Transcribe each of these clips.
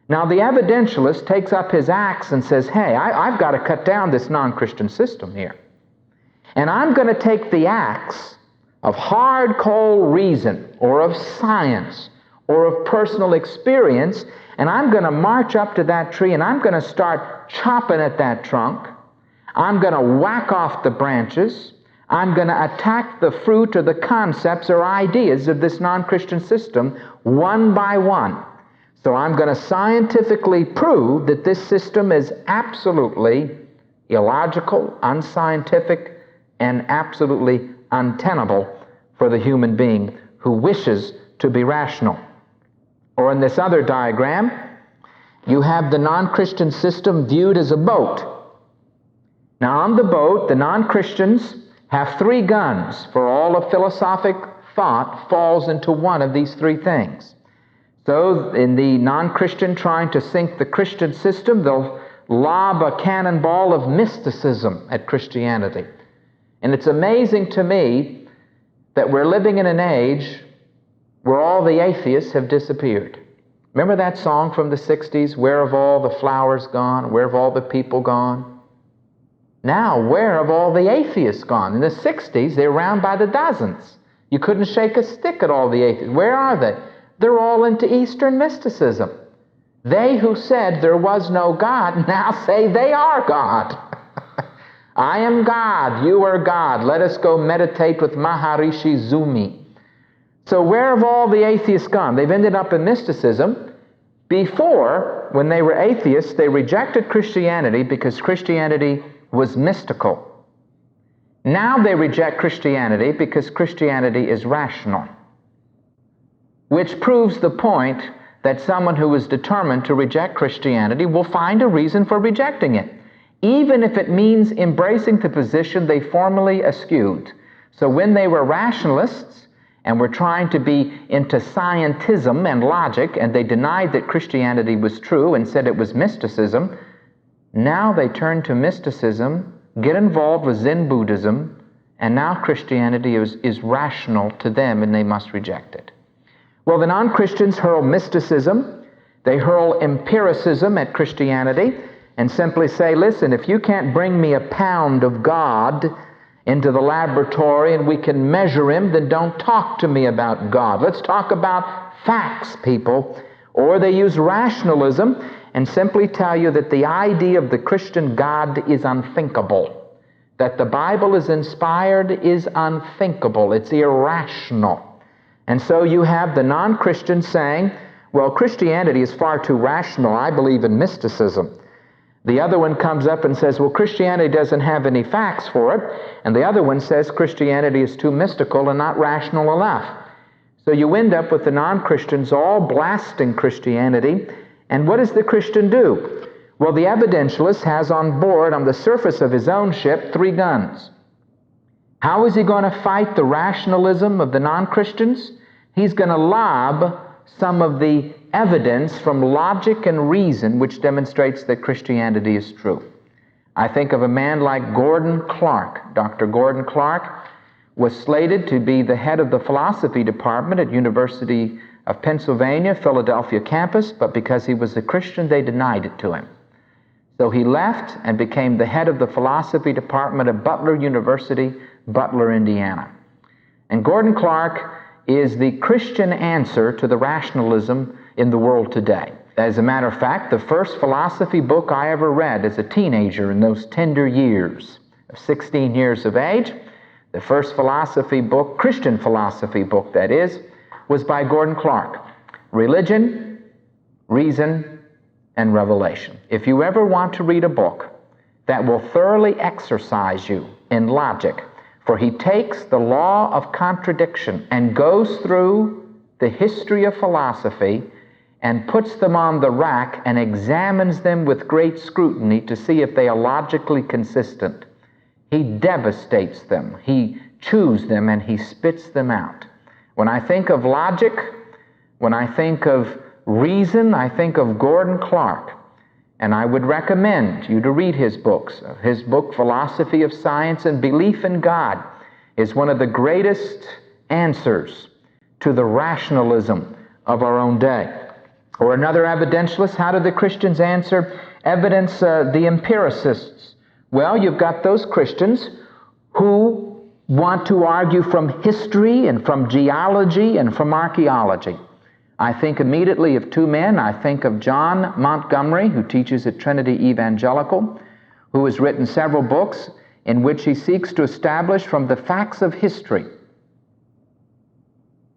Now the evidentialist takes up his axe and says, hey, I've got to cut down this non-Christian system here. And I'm going to take the axe of hard, cold reason, or of science, or of personal experience, and I'm going to march up to that tree and I'm going to start chopping at that trunk. I'm going to whack off the branches. I'm going to attack the fruit or the concepts or ideas of this non-Christian system one by one. So I'm going to scientifically prove that this system is absolutely illogical, unscientific, and absolutely untenable for the human being who wishes to be rational. Or in this other diagram, you have the non-Christian system viewed as a boat. Now on the boat, the non-Christians have 3 guns, for all of philosophic thought falls into one of these 3 things. So in the non-Christian trying to sink the Christian system, they'll lob a cannonball of mysticism at Christianity. And it's amazing to me that we're living in an age where all the atheists have disappeared. Remember that song from the 60s, Where have all the flowers gone? Where have all the people gone? Now, where have all the atheists gone? In the 60s, they were around by the dozens. You couldn't shake a stick at all the atheists. Where are they? They're all into Eastern mysticism. They who said there was no God now say they are God. I am God, you are God. Let us go meditate with Maharishi Zumi. So where have all the atheists gone? They've ended up in mysticism. Before, when they were atheists, they rejected Christianity because Christianity was mystical. Now they reject Christianity because Christianity is rational. Which proves the point that someone who is determined to reject Christianity will find a reason for rejecting it, even if it means embracing the position they formerly eschewed. So when they were rationalists and were trying to be into scientism and logic, and they denied that Christianity was true and said it was mysticism, now they turn to mysticism, get involved with Zen Buddhism, and now Christianity is rational to them and they must reject it. Well, the non-Christians hurl mysticism, they hurl empiricism at Christianity, and simply say, listen, if you can't bring me a pound of God into the laboratory and we can measure him, then don't talk to me about God. Let's talk about facts, people. Or they use rationalism and simply tell you that the idea of the Christian God is unthinkable. That the Bible is inspired is unthinkable. It's irrational. And so you have the non-Christian saying, well, Christianity is far too rational. I believe in mysticism. The other one comes up and says, well, Christianity doesn't have any facts for it. And the other one says Christianity is too mystical and not rational enough. So you end up with the non-Christians all blasting Christianity. And what does the Christian do? Well, the evidentialist has on board, on the surface of his own ship, 3 guns. How is he going to fight the rationalism of the non-Christians? He's going to lob some of the evidence from logic and reason which demonstrates that Christianity is true. I think of a man like Gordon Clark. Dr. Gordon Clark was slated to be the head of the philosophy department at University of Pennsylvania, Philadelphia campus, but because he was a Christian, they denied it to him. So he left and became the head of the philosophy department at Butler University, Butler, Indiana. And Gordon Clark is the Christian answer to the rationalism in the world today. As a matter of fact, the first philosophy book I ever read as a teenager in those tender years of 16 years of age, the first philosophy book, Christian philosophy book that is, was by Gordon Clark. Religion, Reason, and Revelation. If you ever want to read a book that will thoroughly exercise you in logic, for he takes the law of contradiction and goes through the history of philosophy and puts them on the rack and examines them with great scrutiny to see if they are logically consistent. He devastates them, he chews them, and he spits them out. When I think of logic, when I think of reason, I think of Gordon Clark. And I would recommend you to read his books. His book, Philosophy of Science and Belief in God, is one of the greatest answers to the rationalism of our own day. Or another evidentialist, how do the Christians answer evidence, the empiricists? Well, you've got those Christians who want to argue from history and from geology and from archaeology. I think immediately of two men. I think of John Montgomery, who teaches at Trinity Evangelical, who has written several books in which he seeks to establish from the facts of history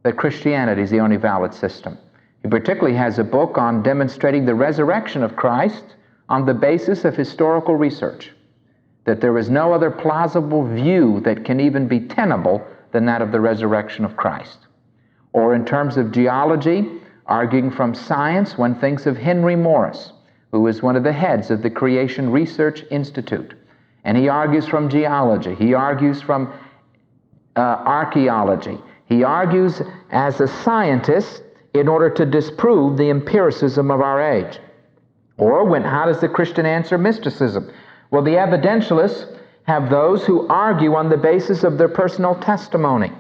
that Christianity is the only valid system. He particularly has a book on demonstrating the resurrection of Christ on the basis of historical research, that there is no other plausible view that can even be tenable than that of the resurrection of Christ. Or in terms of geology, arguing from science, one thinks of Henry Morris, who is one of the heads of the Creation Research Institute. And he argues from geology. He argues from archaeology. He argues as a scientist in order to disprove the empiricism of our age. Or how does the Christian answer mysticism? Well, the evidentialists have those who argue on the basis of their personal testimony.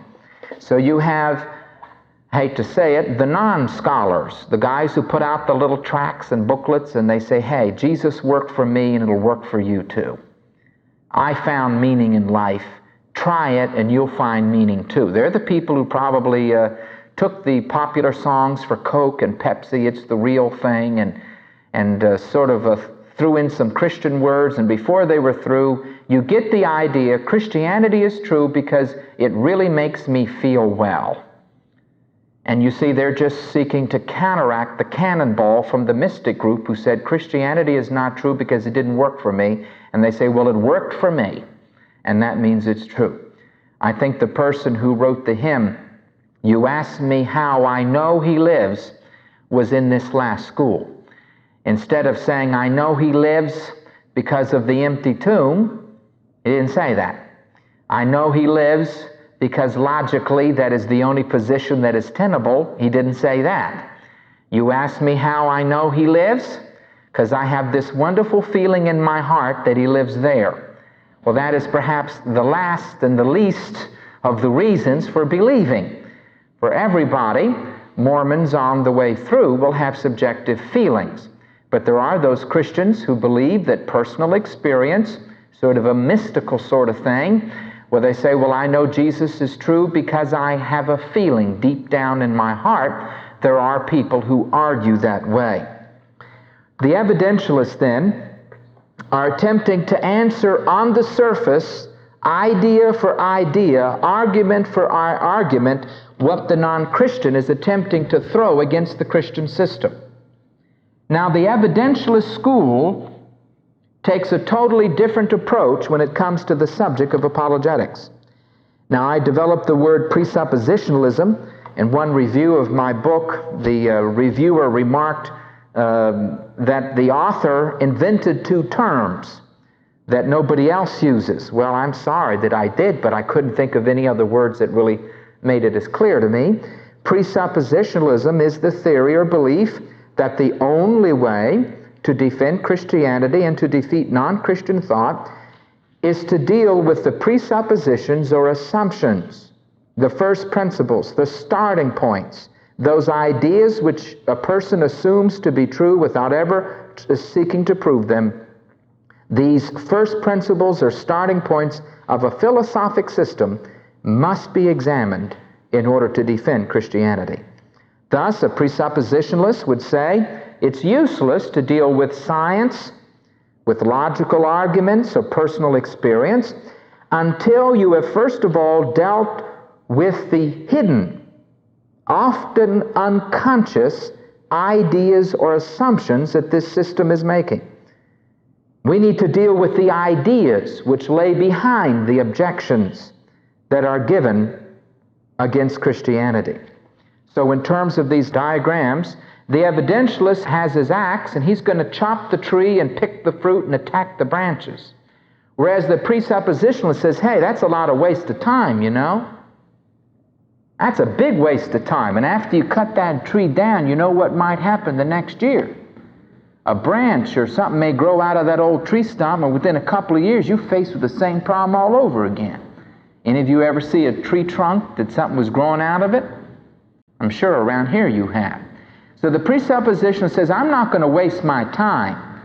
So you have, I hate to say it, the non-scholars, the guys who put out the little tracts and booklets and they say, hey, Jesus worked for me and it'll work for you too. I found meaning in life. Try it and you'll find meaning too. They're the people who probably took the popular songs for Coke and Pepsi, it's the real thing, and sort of threw in some Christian words, and before they were through, you get the idea Christianity is true because it really makes me feel well. And you see, they're just seeking to counteract the cannonball from the mystic group who said Christianity is not true because it didn't work for me, and they say, well, it worked for me, and that means it's true. I think the person who wrote the hymn, "You Ask Me How I Know He Lives," was in this last school. Instead of saying, I know he lives because of the empty tomb, he didn't say that. I know he lives because logically that is the only position that is tenable. He didn't say that. You ask me how I know he lives? Because I have this wonderful feeling in my heart that he lives there. Well, that is perhaps the last and the least of the reasons for believing. For everybody, Mormons on the way through will have subjective feelings. But there are those Christians who believe that personal experience, sort of a mystical sort of thing, where they say, well, I know Jesus is true because I have a feeling deep down in my heart. There are people who argue that way. The evidentialists then are attempting to answer on the surface, idea for idea, argument for argument, what the non-Christian is attempting to throw against the Christian system. Now, the evidentialist school takes a totally different approach when it comes to the subject of apologetics. Now, I developed the word presuppositionalism. In one review of my book, the reviewer remarked that the author invented two terms that nobody else uses. Well, I'm sorry that I did, but I couldn't think of any other words that really made it as clear to me. Presuppositionalism is the theory or belief that the only way to defend Christianity and to defeat non-Christian thought is to deal with the presuppositions or assumptions, the first principles, the starting points, those ideas which a person assumes to be true without ever seeking to prove them. These first principles or starting points of a philosophic system must be examined in order to defend Christianity. Thus, a presuppositionalist would say it's useless to deal with science, with logical arguments or personal experience, until you have first of all dealt with the hidden, often unconscious ideas or assumptions that this system is making. We need to deal with the ideas which lay behind the objections that are given against Christianity. So in terms of these diagrams, the evidentialist has his axe and he's going to chop the tree and pick the fruit and attack the branches. Whereas the presuppositionalist says, hey, that's a lot of waste of time, you know. That's a big waste of time. And after you cut that tree down, you know what might happen the next year. A branch or something may grow out of that old tree stump, and within a couple of years, you're faced with the same problem all over again. Any of you ever see a tree trunk that something was growing out of it? I'm sure around here you have. So the presuppositionalist says, I'm not going to waste my time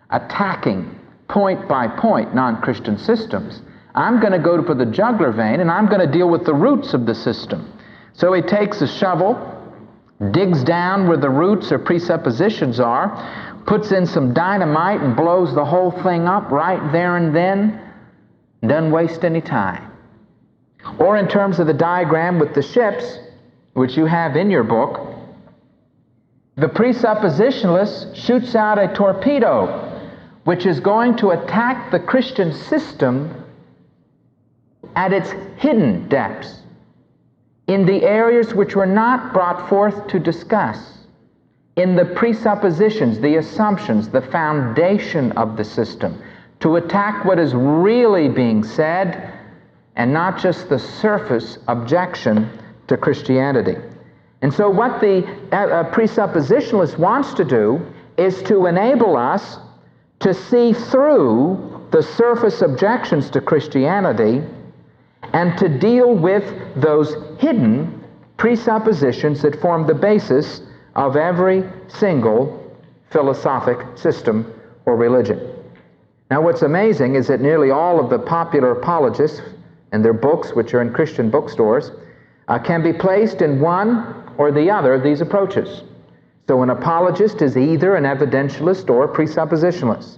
attacking point by point non-Christian systems. I'm going to go for the jugular vein, and I'm going to deal with the roots of the system. So he takes a shovel, digs down where the roots or presuppositions are, puts in some dynamite and blows the whole thing up right there and then, and doesn't waste any time. Or in terms of the diagram with the ships, which you have in your book, the presuppositionalist shoots out a torpedo, which is going to attack the Christian system at its hidden depths, in the areas which were not brought forth to discuss, in the presuppositions, the assumptions, the foundation of the system, to attack what is really being said and not just the surface objection to Christianity. And so what the presuppositionalist wants to do is to enable us to see through the surface objections to Christianity and to deal with those hidden presuppositions that form the basis of every single philosophic system or religion. Now, what's amazing is that nearly all of the popular apologists and their books, which are in Christian bookstores, can be placed in one or the other of these approaches. So an apologist is either an evidentialist or a presuppositionalist.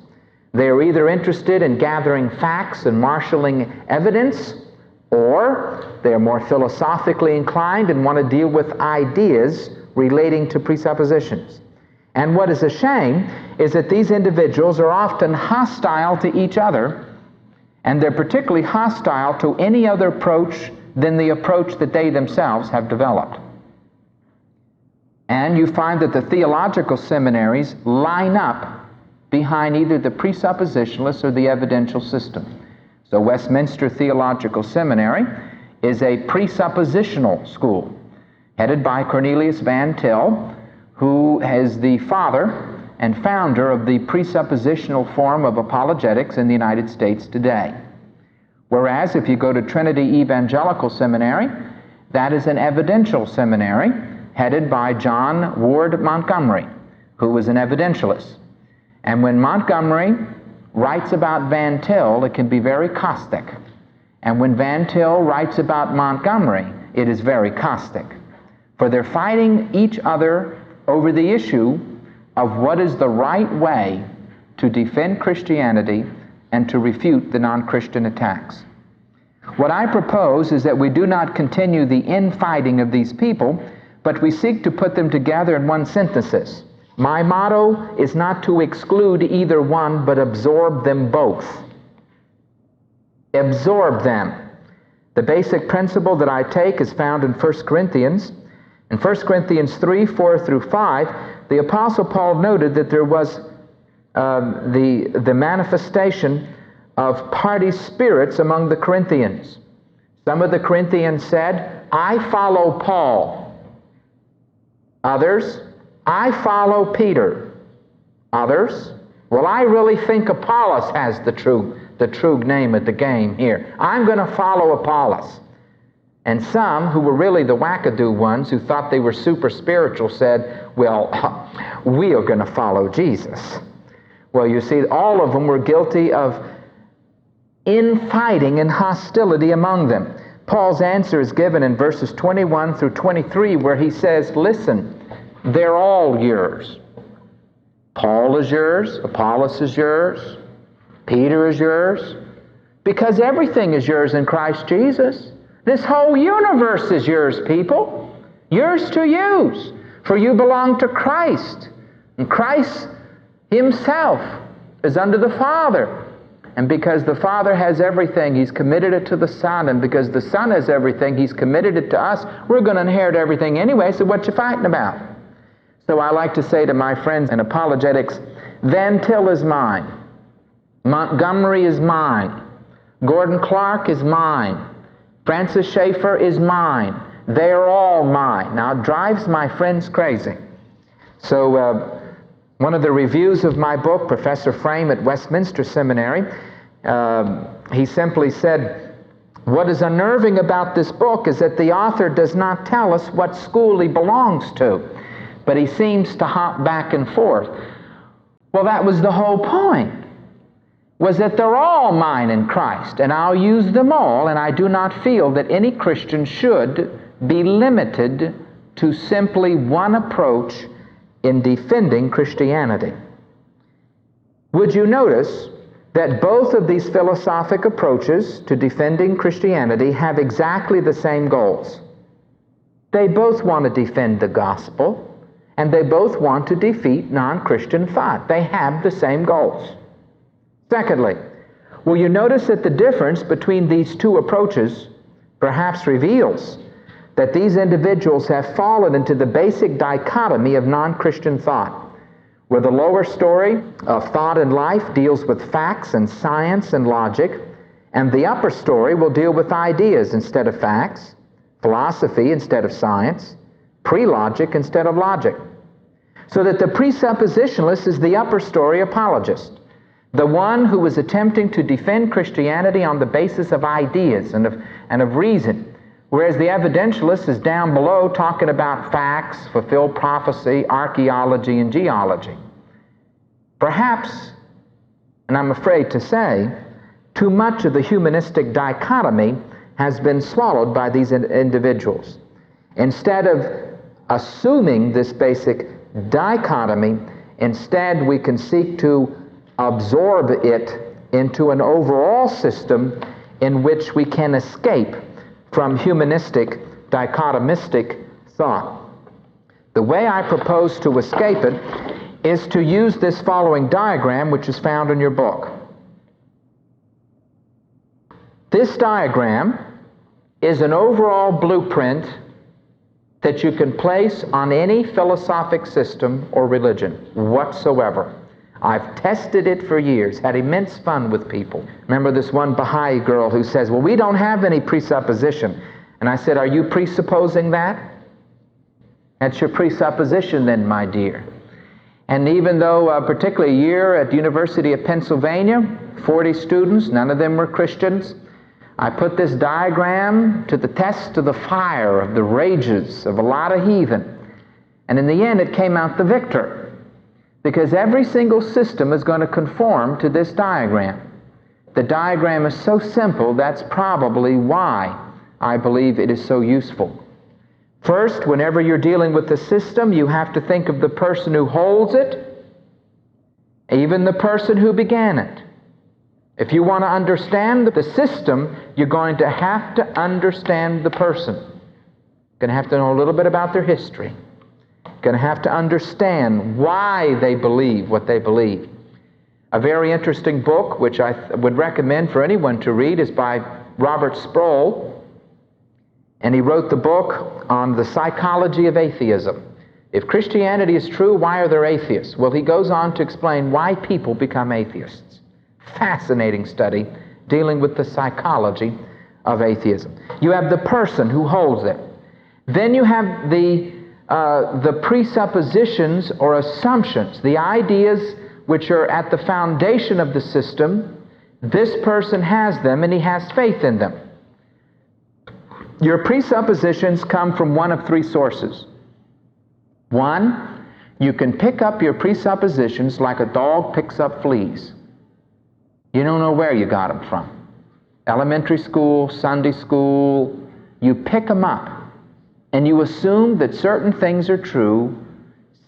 They are either interested in gathering facts and marshaling evidence, or they are more philosophically inclined and want to deal with ideas relating to presuppositions. And what is a shame is that these individuals are often hostile to each other, and they're particularly hostile to any other approach than the approach that they themselves have developed. And you find that the theological seminaries line up behind either the presuppositionalist or the evidential system. So Westminster Theological Seminary is a presuppositional school headed by Cornelius Van Til, who is the father and founder of the presuppositional form of apologetics in the United States today. Whereas if you go to Trinity Evangelical Seminary, that is an evidential seminary headed by John Ward Montgomery, who was an evidentialist. And when Montgomery writes about Van Til, it can be very caustic. And when Van Til writes about Montgomery, it is very caustic. For they're fighting each other over the issue of what is the right way to defend Christianity and to refute the non-Christian attacks. What I propose is that we do not continue the infighting of these people, but we seek to put them together in one synthesis. My motto is not to exclude either one, but absorb them both. Absorb them. The basic principle that I take is found in 1 Corinthians. In 1 Corinthians 3, 4 through 5, the Apostle Paul noted that there was the manifestation of party spirits among the Corinthians. Some of the Corinthians said, I follow Paul. Others, I follow Peter. Others, well, I really think Apollos has the true name of the game here. I'm going to follow Apollos. And some, who were really the wackadoo ones, who thought they were super spiritual, said, well, we are going to follow Jesus. Well, you see, all of them were guilty of infighting and hostility among them. Paul's answer is given in verses 21 through 23, where he says, listen, they're all yours. Paul is yours, Apollos is yours, Peter is yours, because everything is yours in Christ Jesus. This whole universe is yours, people. Yours to use, for you belong to Christ. And Christ himself is under the Father. And because the Father has everything, he's committed it to the Son. And because the Son has everything, he's committed it to us. We're going to inherit everything anyway, so what you fighting about? So I like to say to my friends in apologetics, Van Til is mine. Montgomery is mine. Gordon Clark is mine. Francis Schaeffer is mine. They're all mine. Now, it drives my friends crazy. So one of the reviews of my book, Professor Frame at Westminster Seminary, he simply said, what is unnerving about this book is that the author does not tell us what school he belongs to. but he seems to hop back and forth. Well, that was the whole point, was that they're all mine in Christ, and I'll use them all, and I do not feel that any Christian should be limited to simply one approach in defending Christianity. Would you notice that both of these philosophic approaches to defending Christianity have exactly the same goals? They both want to defend the gospel, and they both want to defeat non-Christian thought. They have the same goals. Secondly, will you notice that the difference between these two approaches perhaps reveals that these individuals have fallen into the basic dichotomy of non-Christian thought, where the lower story of thought and life deals with facts and science and logic, and the upper story will deal with ideas instead of facts, philosophy instead of science, pre-logic instead of logic. So that the presuppositionalist is the upper story apologist, the one who is attempting to defend Christianity on the basis of ideas and of reason, whereas the evidentialist is down below talking about facts, fulfilled prophecy, archaeology, and geology. Perhaps, and I'm afraid to say, too much of the humanistic dichotomy has been swallowed by these individuals. Instead of assuming this basic dichotomy, instead we can seek to absorb it into an overall system in which we can escape from humanistic dichotomistic thought. The way I propose to escape it is to use this following diagram, which is found in your book. This diagram is an overall blueprint that you can place on any philosophic system or religion whatsoever. I've tested it for years, had immense fun with people. Remember this one Baha'i girl who says, well, we don't have any presupposition. And I said, are you presupposing that? That's your presupposition then, my dear. And even though, particularly a year at the University of Pennsylvania, 40 students, none of them were Christians, I put this diagram to the test of the fire of the rages of a lot of heathen. And in the end, it came out the victor. Because every single system is going to conform to this diagram. The diagram is so simple, that's probably why I believe it is so useful. First, whenever you're dealing with the system, you have to think of the person who holds it, even the person who began it. If you want to understand the system, you're going to have to understand the person. You're going to have to know a little bit about their history. Going to have to understand why they believe what they believe. A very interesting book, which I would recommend for anyone to read, is by Robert Sproul, and he wrote the book on the psychology of atheism. If Christianity is true, why are there atheists? Well, he goes on to explain why people become atheists. Fascinating study dealing with the psychology of atheism. You have the person who holds it. Then you have the presuppositions or assumptions, the ideas which are at the foundation of the system. This person has them and he has faith in them. Your presuppositions come from one of three sources. One, you can pick up your presuppositions like a dog picks up fleas. You don't know where you got them from. Elementary school, Sunday school, you pick them up. And you assume that certain things are true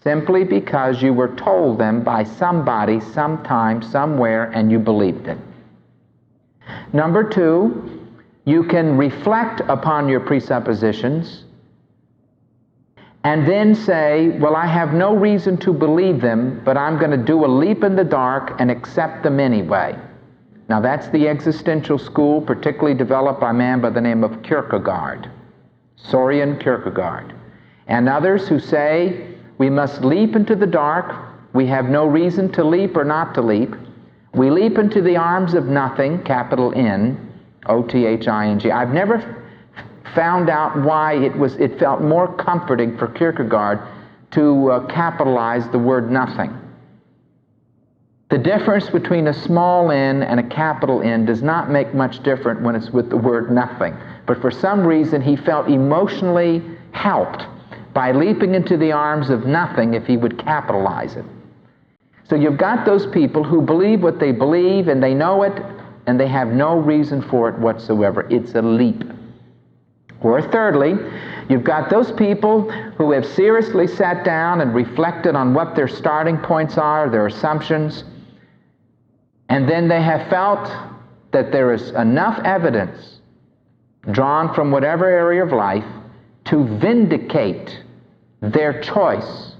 simply because you were told them by somebody, sometime, somewhere, and you believed it. Number two, you can reflect upon your presuppositions and then say, well, I have no reason to believe them, but I'm going to do a leap in the dark and accept them anyway. Now that's the existential school, particularly developed by a man by the name of Kierkegaard. Soren Kierkegaard, and others who say we must leap into the dark. We have no reason to leap or not to leap. We leap into the arms of nothing, capital N, O-T-H-I-N-G. I've never found out why it felt more comforting for Kierkegaard to capitalize the word nothing. The difference between a small n and a capital N does not make much difference when it's with the word nothing. But for some reason, he felt emotionally helped by leaping into the arms of nothing if he would capitalize it. So you've got those people who believe what they believe, and they know it, and they have no reason for it whatsoever. It's a leap. Or thirdly, you've got those people who have seriously sat down and reflected on what their starting points are, their assumptions, and then they have felt that there is enough evidence drawn from whatever area of life to vindicate their choice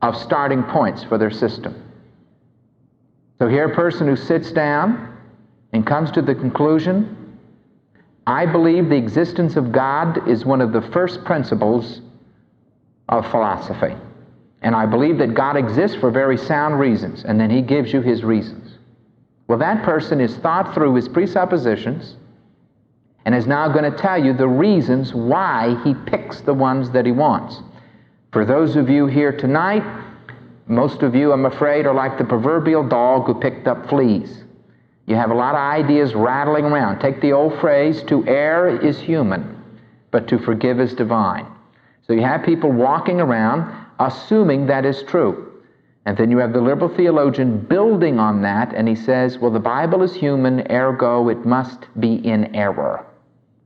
of starting points for their system. So here a person who sits down and comes to the conclusion, I believe the existence of God is one of the first principles of philosophy. And I believe that God exists for very sound reasons. And then he gives you his reasons. Well, that person has thought through his presuppositions and is now going to tell you the reasons why he picks the ones that he wants. For those of you here tonight, most of you, I'm afraid, are like the proverbial dog who picked up fleas. You have a lot of ideas rattling around. Take the old phrase, to err is human, but to forgive is divine. So you have people walking around assuming that is true. And then you have the liberal theologian building on that, and he says, well, the Bible is human, ergo it must be in error.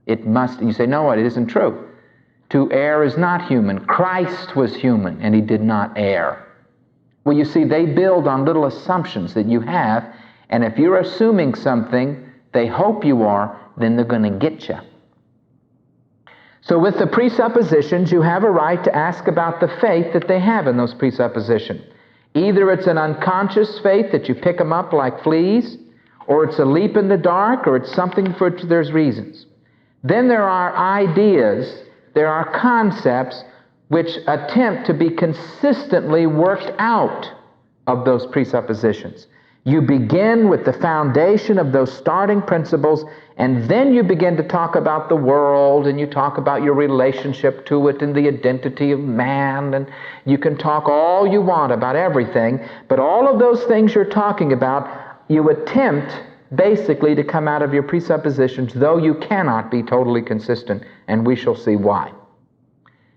It must. You say, no, it isn't true. To err is not human. Christ was human, and he did not err. Well, you see, they build on little assumptions that you have, and if you're assuming something they hope you are, then they're going to get you. So with the presuppositions, you have a right to ask about the faith that they have in those presuppositions. Either it's an unconscious faith that you pick them up like fleas, or it's a leap in the dark, or it's something for which there's reasons. Then there are ideas, there are concepts which attempt to be consistently worked out of those presuppositions. You begin with the foundation of those starting principles, and then you begin to talk about the world, and you talk about your relationship to it and the identity of man, and you can talk all you want about everything, but all of those things you're talking about, you attempt basically to come out of your presuppositions, though you cannot be totally consistent, and we shall see why.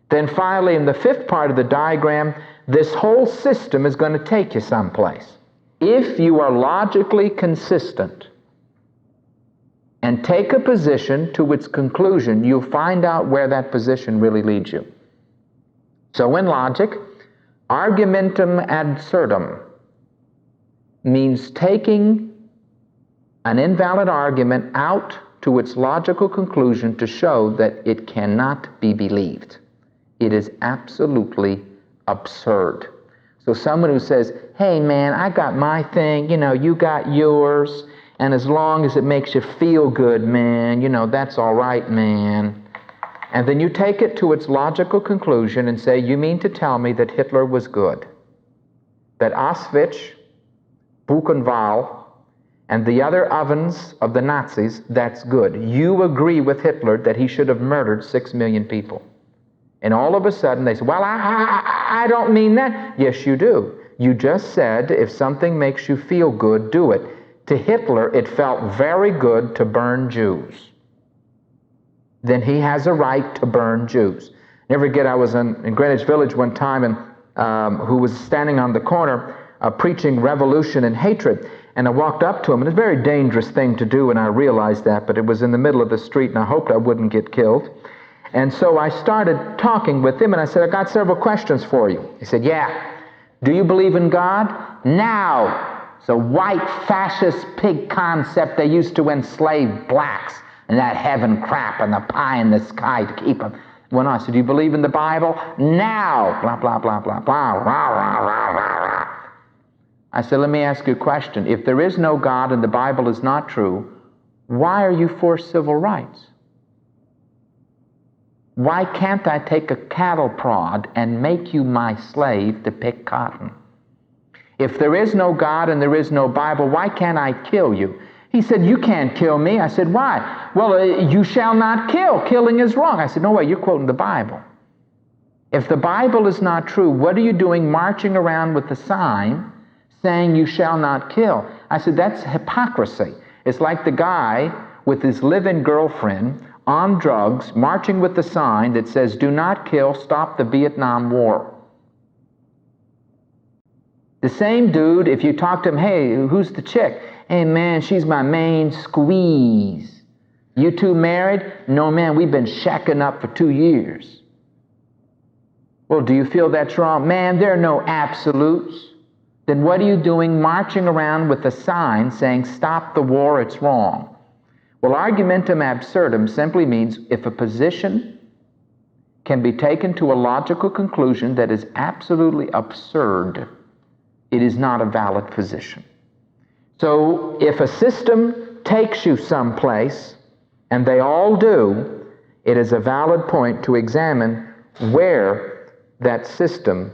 Then finally, in the fifth part of the diagram, this whole system is going to take you someplace. If you are logically consistent and take a position to its conclusion, you'll find out where that position really leads you. So in logic, argumentum absurdum means taking an invalid argument out to its logical conclusion to show that it cannot be believed. It is absolutely absurd. So someone who says, hey man, I got my thing, you got yours, and as long as it makes you feel good, man, that's all right, man. And then you take it to its logical conclusion and say, you mean to tell me that Hitler was good? That Auschwitz, Buchenwald, and the other ovens of the Nazis, that's good. You agree with Hitler that he should have murdered 6 million people. And all of a sudden they say, well, I don't mean that. Yes, you do. You just said if something makes you feel good, do it. To Hitler, it felt very good to burn Jews. Then he has a right to burn Jews. Never forget, I was in Greenwich Village one time, and who was standing on the corner preaching revolution and hatred. And I walked up to him, and it's a very dangerous thing to do, and I realized that, but it was in the middle of the street, and I hoped I wouldn't get killed. And so I started talking with him, and I said, I got several questions for you. He said, yeah. Do you believe in God? Now. It's a white fascist pig concept they used to enslave blacks, and that heaven crap and the pie in the sky to keep them. When I said, do you believe in the Bible? Now. Blah, blah, blah, blah, blah, rah, rah, rah, rah, rah. I said, let me ask you a question. If there is no God and the Bible is not true, why are you for civil rights? Why can't I take a cattle prod and make you my slave to pick cotton? If there is no God and there is no Bible, why can't I kill you? He said, you can't kill me. I said, why? Well, you shall not kill. Killing is wrong. I said, no way, you're quoting the Bible. If the Bible is not true, what are you doing marching around with a sign saying you shall not kill? I said, that's hypocrisy. It's like the guy with his live-in girlfriend on drugs, marching with the sign that says, "Do not kill, stop the Vietnam War." The same dude, if you talk to him, "Hey, who's the chick?" "Hey man, she's my main squeeze." "You two married?" "No man, we've been shacking up for 2 years." "Well, do you feel that's wrong?" "Man, there are no absolutes." Then what are you doing marching around with a sign saying, "Stop the war, it's wrong"? Well, argumentum absurdum simply means if a position can be taken to a logical conclusion that is absolutely absurd, it is not a valid position. So if a system takes you someplace, and they all do, it is a valid point to examine where that system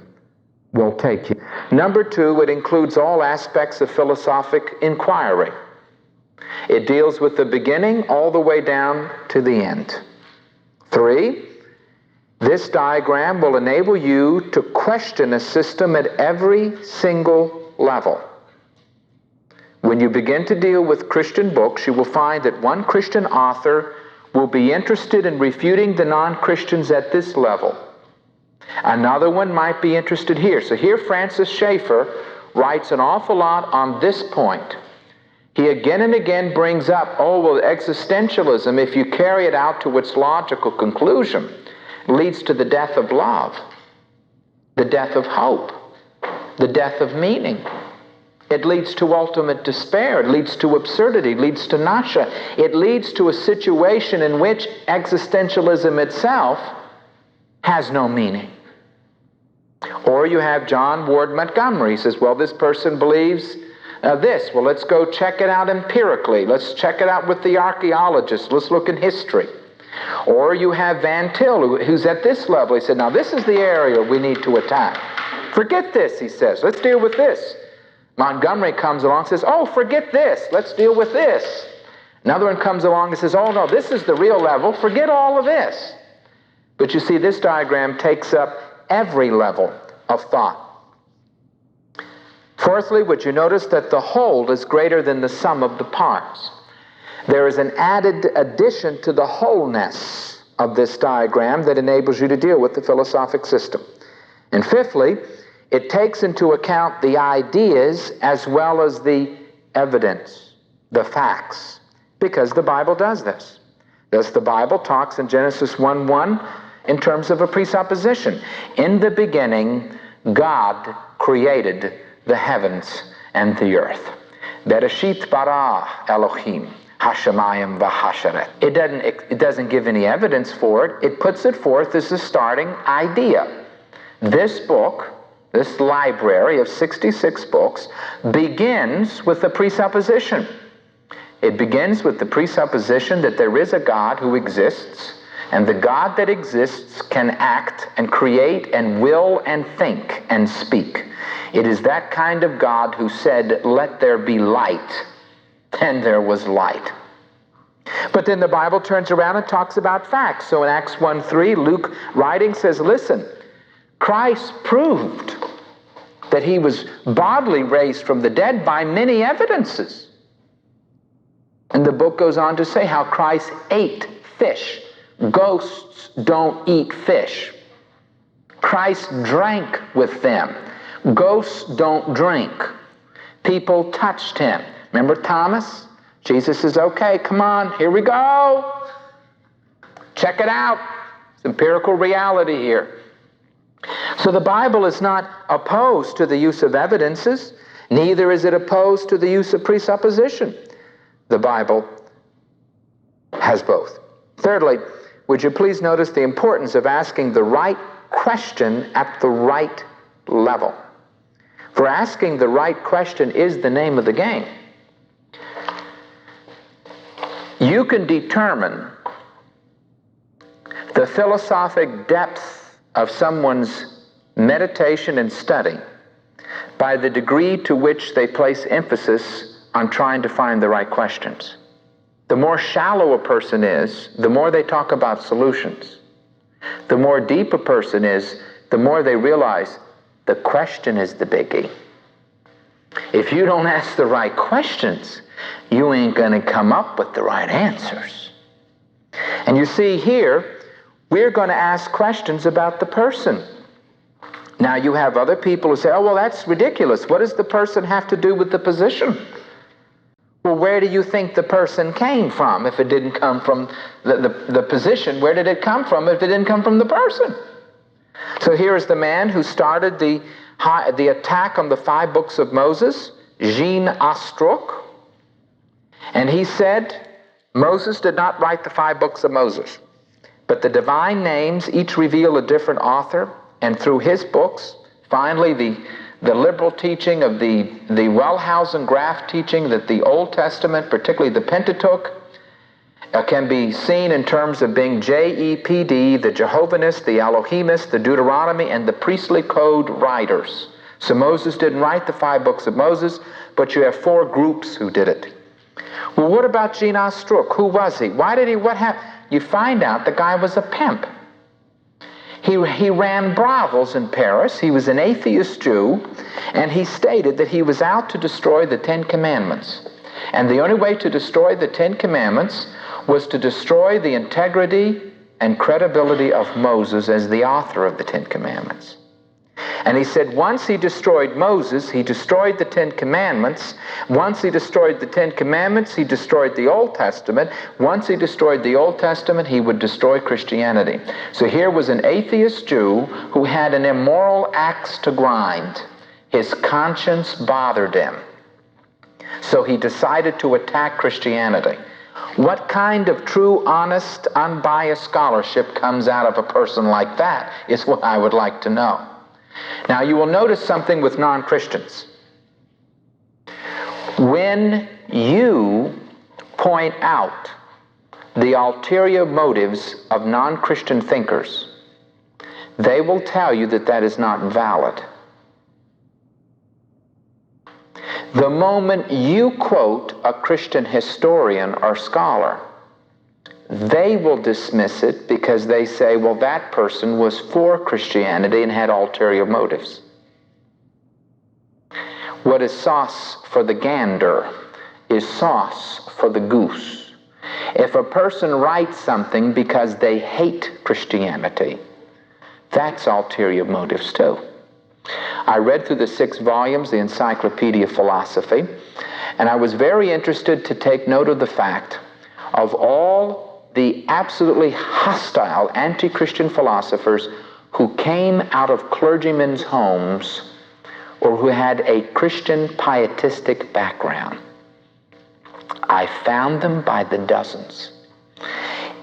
will take you. Number 2, it includes all aspects of philosophic inquiry. It deals with the beginning all the way down to the end. 3, this diagram will enable you to question a system at every single level. When you begin to deal with Christian books, you will find that one Christian author will be interested in refuting the non-Christians at this level. Another one might be interested here. So here Francis Schaeffer writes an awful lot on this point. He again and again brings up, existentialism, if you carry it out to its logical conclusion, leads to the death of love, the death of hope, the death of meaning. It leads to ultimate despair. It leads to absurdity. It leads to nausea. It leads to a situation in which existentialism itself has no meaning. Or you have John Ward Montgomery. He says, this person believes this. Well, let's go check it out empirically. Let's check it out with the archaeologists. Let's look in history. Or you have Van Til, who's at this level. He said, now this is the area we need to attack. Forget this, he says. Let's deal with this. Montgomery comes along and says, forget this. Let's deal with this. Another one comes along and says, no, this is the real level. Forget all of this. But you see, this diagram takes up every level of thought. Fourthly, would you notice that the whole is greater than the sum of the parts? There is an added addition to the wholeness of this diagram that enables you to deal with the philosophic system. And fifthly, it takes into account the ideas as well as the evidence, the facts, because the Bible does this. Thus the Bible talks in Genesis 1:1 in terms of a presupposition. In the beginning, God created the heavens and the earth. Bereshit bara Elohim hashamayim v'hasharet. It doesn't give any evidence for it. It puts it forth as a starting idea. This book, this library of 66 books, begins with a presupposition. It begins with the presupposition that there is a God who exists, and the God that exists can act and create and will and think and speak. It is that kind of God who said, "Let there be light," and there was light. But then the Bible turns around and talks about facts. So in Acts 1:3, Luke writing says, listen, Christ proved that he was bodily raised from the dead by many evidences. And the book goes on to say how Christ ate fish. Ghosts don't eat fish. Christ drank with them. Ghosts don't drink. People touched him. Remember Thomas? Jesus says, okay, come on, here we go. Check it out. It's empirical reality here. So the Bible is not opposed to the use of evidences, neither is it opposed to the use of presupposition. The Bible has both. Thirdly, would you please notice the importance of asking the right question at the right level? For asking the right question is the name of the game. You can determine the philosophic depth of someone's meditation and study by the degree to which they place emphasis on trying to find the right questions. The more shallow a person is, the more they talk about solutions. The more deep a person is, the more they realize the question is the biggie. If you don't ask the right questions, you ain't going to come up with the right answers. And you see here, we're going to ask questions about the person. Now you have other people who say, oh, well, that's ridiculous. What does the person have to do with the position? Well, where do you think the person came from if it didn't come from the position? Where did it come from if it didn't come from the person? So here is the man who started the attack on the 5 books of Moses, Jean Astruc. And he said, Moses did not write the 5 books of Moses, but the divine names each reveal a different author, and through his books, finally the liberal teaching of the Wellhausen-Graf teaching that the Old Testament, particularly the Pentateuch, can be seen in terms of being JEPD, the Jehovahnists, the Elohimists, the Deuteronomy, and the priestly code writers. So Moses didn't write the 5 books of Moses, but you have 4 groups who did it. Well, what about Jean Astruc? Who was he? Why did he? What happened? You find out the guy was a pimp. He ran brothels in Paris. He was an atheist Jew, and he stated that he was out to destroy the 10 Commandments. And the only way to destroy the 10 Commandments was to destroy the integrity and credibility of Moses as the author of the 10 Commandments. And he said once he destroyed Moses, he destroyed the 10 Commandments. Once he destroyed the 10 Commandments, he destroyed the Old Testament. Once he destroyed the Old Testament, he would destroy Christianity. So here was an atheist Jew who had an immoral axe to grind. His conscience bothered him. So he decided to attack Christianity. What kind of true, honest, unbiased scholarship comes out of a person like that is what I would like to know. Now, you will notice something with non-Christians. When you point out the ulterior motives of non-Christian thinkers, they will tell you that that is not valid. The moment you quote a Christian historian or scholar, they will dismiss it because they say, well, that person was for Christianity and had ulterior motives. What is sauce for the gander is sauce for the goose. If a person writes something because they hate Christianity, that's ulterior motives too. I read through the 6 volumes, the Encyclopedia of Philosophy, and I was very interested to take note of the fact of all the absolutely hostile anti-Christian philosophers who came out of clergymen's homes or who had a Christian pietistic background. I found them by the dozens.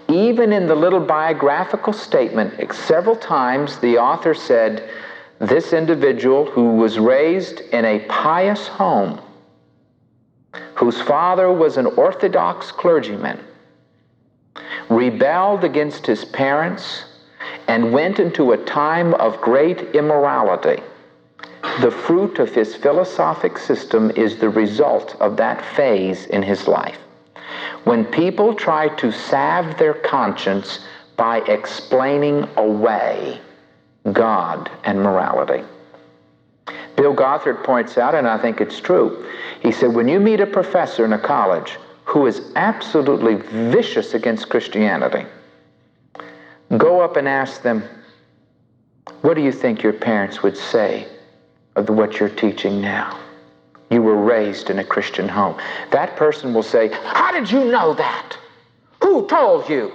Even in the little biographical statement, several times the author said, this individual who was raised in a pious home, whose father was an Orthodox clergyman, rebelled against his parents and went into a time of great immorality. The fruit of his philosophic system is the result of that phase in his life. When people try to salve their conscience by explaining away God and morality. Bill Gothard points out, and I think it's true, he said, when you meet a professor in a college who is absolutely vicious against Christianity, go up and ask them, what do you think your parents would say of what you're teaching now? You were raised in a Christian home. That person will say, how did you know that? Who told you?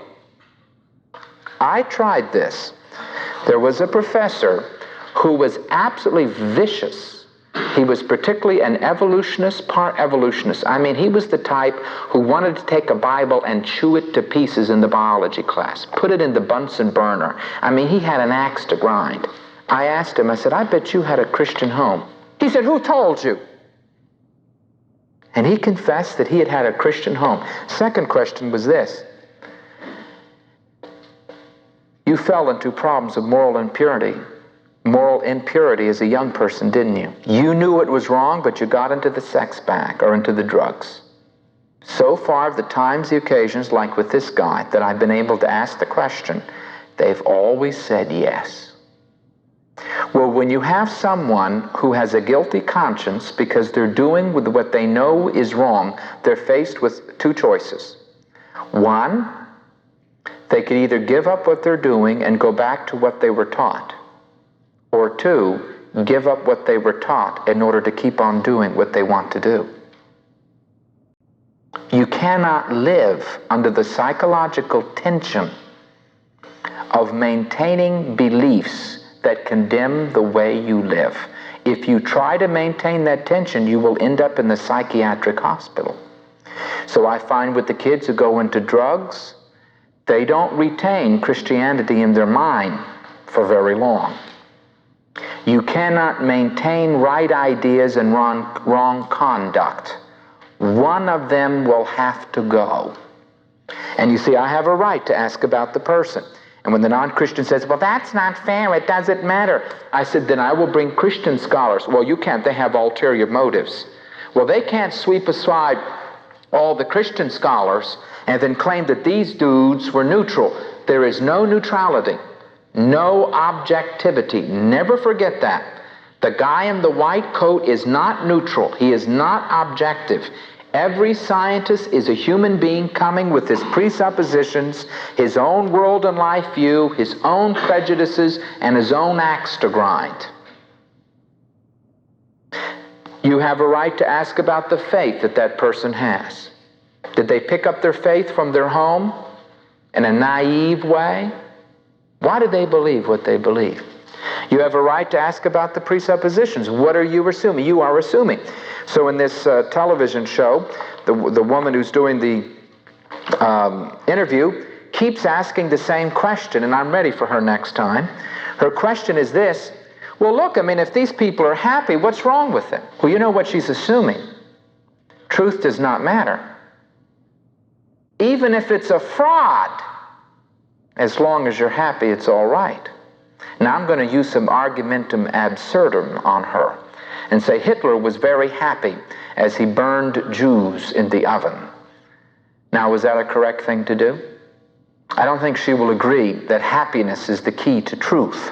I tried this. There was a professor who was absolutely vicious. He was particularly an evolutionist, part evolutionist. I mean, he was the type who wanted to take a Bible and chew it to pieces in the biology class, put it in the Bunsen burner. I mean, he had an axe to grind. I asked him, I said, I bet you had a Christian home. He said, who told you? And he confessed that he had had a Christian home. Second question was this. You fell into problems of moral impurity as a young person, didn't you? You knew it was wrong, but you got into the sex bag or into the drugs. So far, the times, the occasions, like with this guy, that I've been able to ask the question, they've always said yes. Well, when you have someone who has a guilty conscience because they're doing with what they know is wrong, they're faced with 2 choices. One, They could either give up what they're doing and go back to what they were taught, or 2, give up what they were taught in order to keep on doing what they want to do. You cannot live under the psychological tension of maintaining beliefs that condemn the way you live. If you try to maintain that tension, you will end up in the psychiatric hospital. So I find with the kids who go into drugs, they don't retain Christianity in their mind for very long. You cannot maintain right ideas and wrong conduct. One of them will have to go. And you see, I have a right to ask about the person. And when the non-Christian says, well, that's not fair, it doesn't matter, I said, then I will bring Christian scholars. Well, you can't, they have ulterior motives. Well, they can't sweep aside all the Christian scholars and then claim that these dudes were neutral. There is no neutrality, no objectivity. Never forget that. The guy in the white coat is not neutral. He is not objective. Every scientist is a human being coming with his presuppositions, his own world and life view, his own prejudices, and his own axe to grind. You have a right to ask about the faith that that person has. Did they pick up their faith from their home in a naive way? Why do they believe what they believe? You have a right to ask about the presuppositions. What are you assuming? You are assuming. So in this television show, the woman who's doing the interview keeps asking the same question, and I'm ready for her next time. Her question is this: well, look, I mean, if these people are happy, what's wrong with them? Well, you know what she's assuming. Truth does not matter. Even if it's a fraud, as long as you're happy, it's all right. Now, I'm going to use some argumentum absurdum on her and say Hitler was very happy as he burned Jews in the oven. Now, was that a correct thing to do? I don't think she will agree that happiness is the key to truth.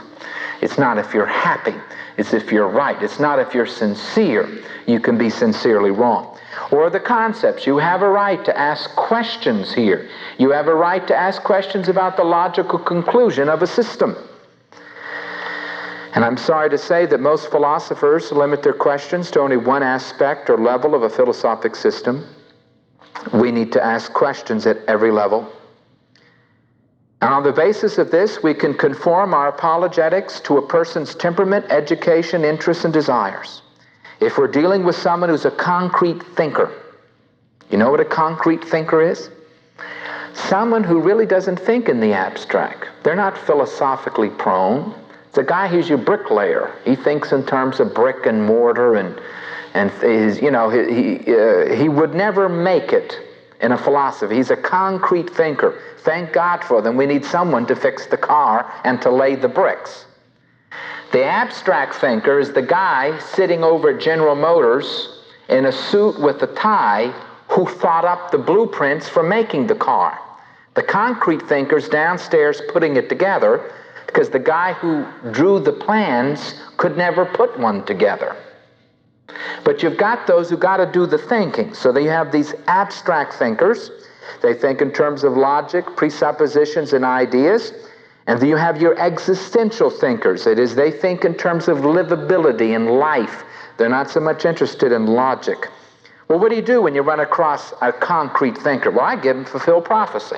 It's not if you're happy, it's if you're right. It's not if you're sincere. You can be sincerely wrong. Or the concepts. You have a right to ask questions here. You have a right to ask questions about the logical conclusion of a system. And I'm sorry to say that most philosophers limit their questions to only one aspect or level of a philosophic system. We need to ask questions at every level. And on the basis of this, we can conform our apologetics to a person's temperament, education, interests, and desires. If we're dealing with someone who's a concrete thinker, you know what a concrete thinker is? Someone who really doesn't think in the abstract. They're not philosophically prone. It's a guy who's your bricklayer. He thinks in terms of brick and mortar, and he would never make it in a philosophy. He's a concrete thinker. Thank God for them. We need someone to fix the car and to lay the bricks. The abstract thinker is the guy sitting over at General Motors in a suit with a tie who thought up the blueprints for making the car. The concrete thinker's downstairs putting it together because the guy who drew the plans could never put one together. But you've got those who got to do the thinking. So they have these abstract thinkers. They think in terms of logic, presuppositions, and ideas. And then you have your existential thinkers. That is, they think in terms of livability and life. They're not so much interested in logic. Well, what do you do when you run across a concrete thinker? Well, I give him fulfilled prophecy.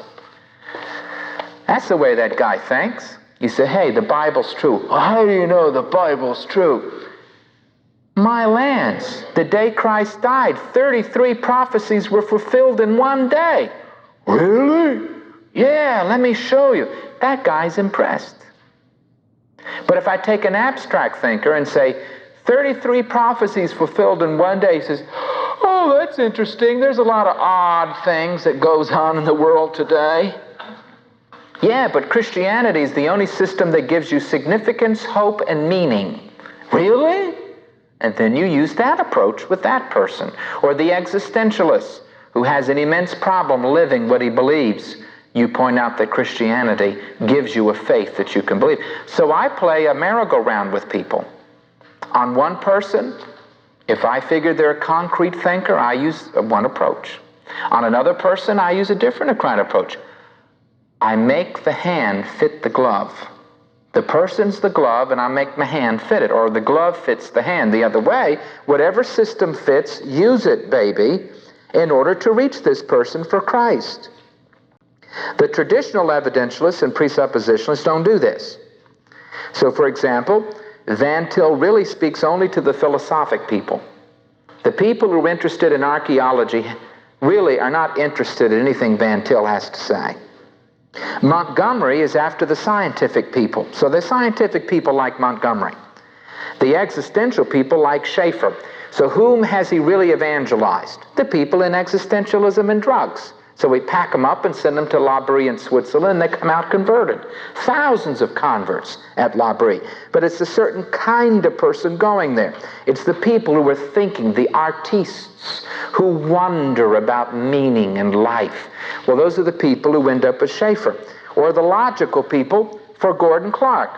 That's the way that guy thinks. You say, hey, the Bible's true. Well, how do you know the Bible's true? My lands, the day Christ died, 33 prophecies were fulfilled in one day. Really? Yeah, let me show you. That guy's impressed. But if I take an abstract thinker and say, 33 prophecies fulfilled in one day, he says, oh, that's interesting. There's a lot of odd things that goes on in the world today. Yeah, but Christianity is the only system that gives you significance, hope, and meaning. Really? And then you use that approach with that person. Or the existentialist who has an immense problem living what he believes. You point out that Christianity gives you a faith that you can believe. So I play a merry-go-round with people. On one person, if I figure they're a concrete thinker, I use one approach. On another person, I use a different kind of approach. I make the hand fit the glove. The person's the glove, and I make my hand fit it, or the glove fits the hand. The other way, whatever system fits, use it, baby, in order to reach this person for Christ. The traditional evidentialists and presuppositionalists don't do this. So, for example, Van Til really speaks only to the philosophic people. The people who are interested in archaeology really are not interested in anything Van Til has to say. Montgomery is after the scientific people. So the scientific people like Montgomery. The existential people like Schaeffer. So whom has he really evangelized? The people in existentialism and drugs. So we pack them up and send them to L'Abri in Switzerland, and they come out converted. Thousands of converts at L'Abri. But it's a certain kind of person going there. It's the people who are thinking, the artistes, who wonder about meaning and life. Well, those are the people who end up as Schaeffer. Or the logical people for Gordon Clark.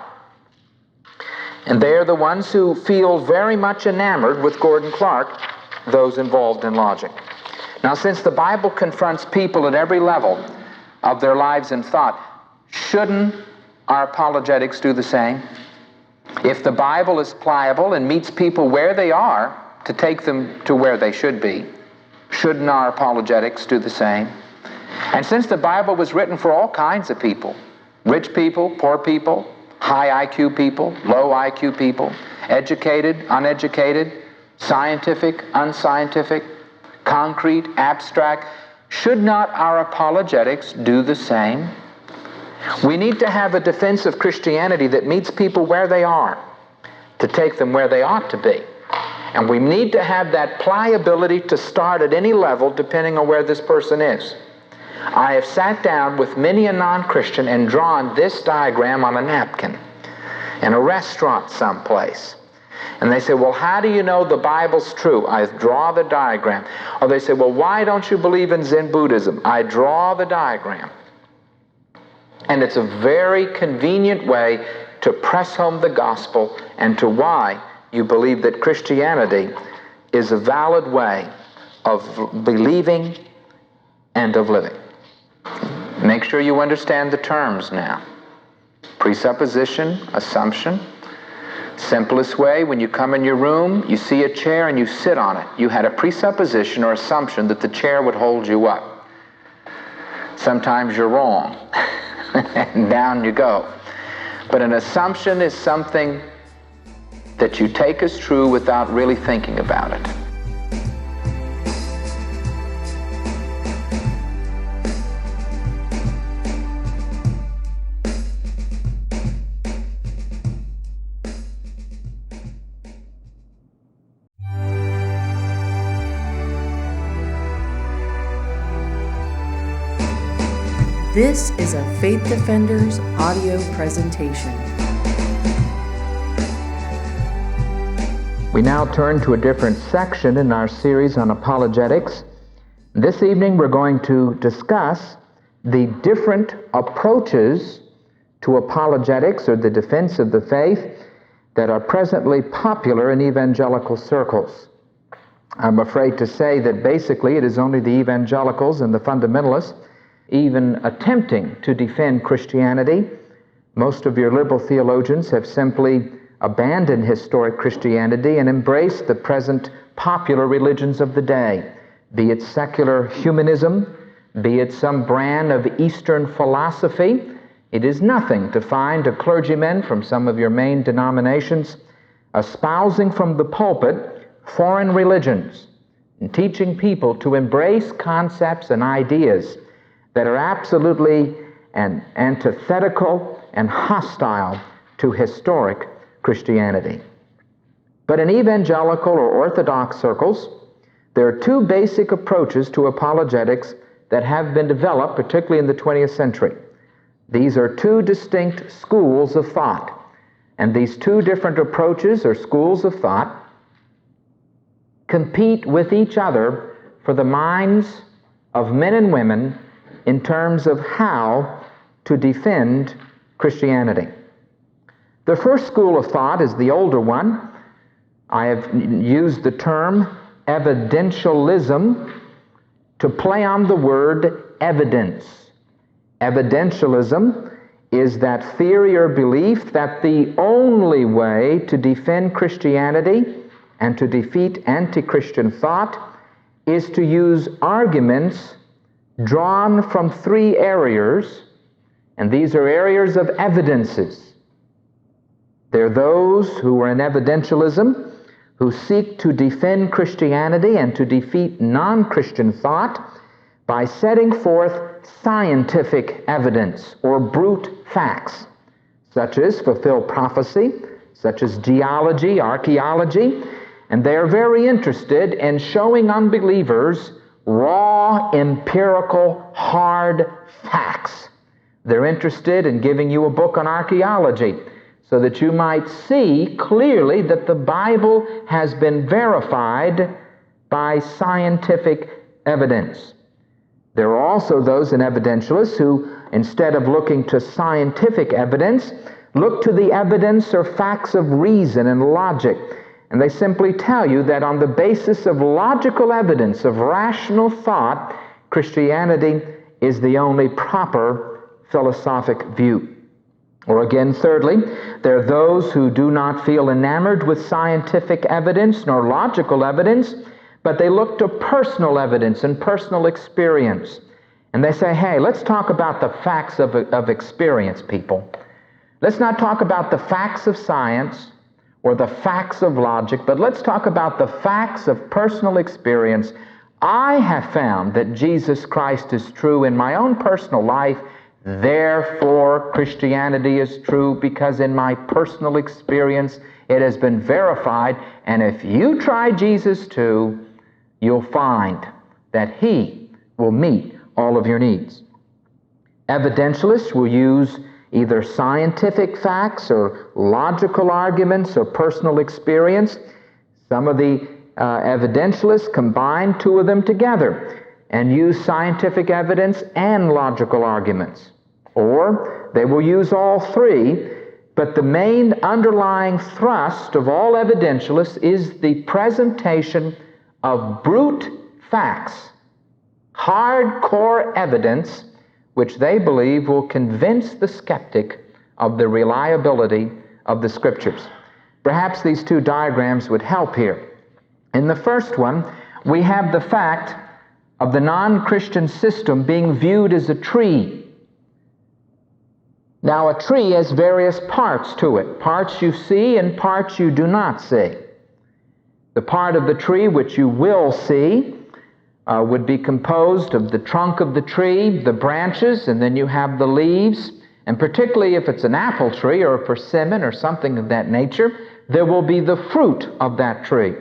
And they are the ones who feel very much enamored with Gordon Clark, those involved in logic. Now, since the Bible confronts people at every level of their lives and thought, shouldn't our apologetics do the same? If the Bible is pliable and meets people where they are to take them to where they should be, shouldn't our apologetics do the same? And since the Bible was written for all kinds of people, rich people, poor people, high IQ people, low IQ people, educated, uneducated, scientific, unscientific, concrete, abstract, should not our apologetics do the same? We need to have a defense of Christianity that meets people where they are to take them where they ought to be. And we need to have that pliability to start at any level depending on where this person is. I have sat down with many a non-Christian and drawn this diagram on a napkin in a restaurant someplace. And they say, well, how do you know the Bible's true? I draw the diagram. Or they say, well, why don't you believe in Zen Buddhism? I draw the diagram. And it's a very convenient way to press home the gospel and to why you believe that Christianity is a valid way of believing and of living. Make sure you understand the terms now. Presupposition, assumption. Simplest way, when you come in your room, you see a chair and you sit on it. You had a presupposition or assumption that the chair would hold you up. Sometimes you're wrong, and down you go. But an assumption is something that you take as true without really thinking about it. This is a Faith Defenders audio presentation. We now turn to a different section in our series on apologetics. This evening we're going to discuss the different approaches to apologetics or the defense of the faith that are presently popular in evangelical circles. I'm afraid to say that basically it is only the evangelicals and the fundamentalists even attempting to defend Christianity. Most of your liberal theologians have simply abandoned historic Christianity and embraced the present popular religions of the day, be it secular humanism, be it some brand of Eastern philosophy. It is nothing to find a clergyman from some of your main denominations espousing from the pulpit foreign religions and teaching people to embrace concepts and ideas that are absolutely antithetical and hostile to historic Christianity. But in evangelical or orthodox circles, there are two basic approaches to apologetics that have been developed, particularly in the 20th century. These are two distinct schools of thought. And these two different approaches or schools of thought compete with each other for the minds of men and women in terms of how to defend Christianity. The first school of thought is the older one. I have used the term evidentialism to play on the word evidence. Evidentialism is that theory or belief that the only way to defend Christianity and to defeat anti-Christian thought is to use arguments drawn from three areas, and these are areas of evidences. They're those who are in evidentialism who seek to defend Christianity and to defeat non-Christian thought by setting forth scientific evidence or brute facts, such as fulfilled prophecy, such as geology, archaeology, and they are very interested in showing unbelievers raw, empirical, hard facts. They're interested in giving you a book on archaeology so that you might see clearly that the Bible has been verified by scientific evidence. There are also those in evidentialists who, instead of looking to scientific evidence, look to the evidence or facts of reason and logic. And they simply tell you that on the basis of logical evidence, of rational thought, Christianity is the only proper philosophic view. Or again, thirdly, there are those who do not feel enamored with scientific evidence nor logical evidence, but they look to personal evidence and personal experience. And they say, hey, let's talk about the facts of experience, people. Let's not talk about the facts of science or the facts of logic, but let's talk about the facts of personal experience. I have found that Jesus Christ is true in my own personal life. Therefore, Christianity is true because in my personal experience it has been verified. And if you try Jesus too, you'll find that He will meet all of your needs. Evidentialists will use either scientific facts or logical arguments or personal experience. Some of the evidentialists combine two of them together and use scientific evidence and logical arguments. Or they will use all three, but the main underlying thrust of all evidentialists is the presentation of brute facts, hardcore evidence, which they believe will convince the skeptic of the reliability of the Scriptures. Perhaps these two diagrams would help here. In the first one, we have the fact of the non-Christian system being viewed as a tree. Now, a tree has various parts to it, parts you see and parts you do not see. The part of the tree which you will see would be composed of the trunk of the tree, the branches, and then you have the leaves. And particularly if it's an apple tree or a persimmon or something of that nature, there will be the fruit of that tree.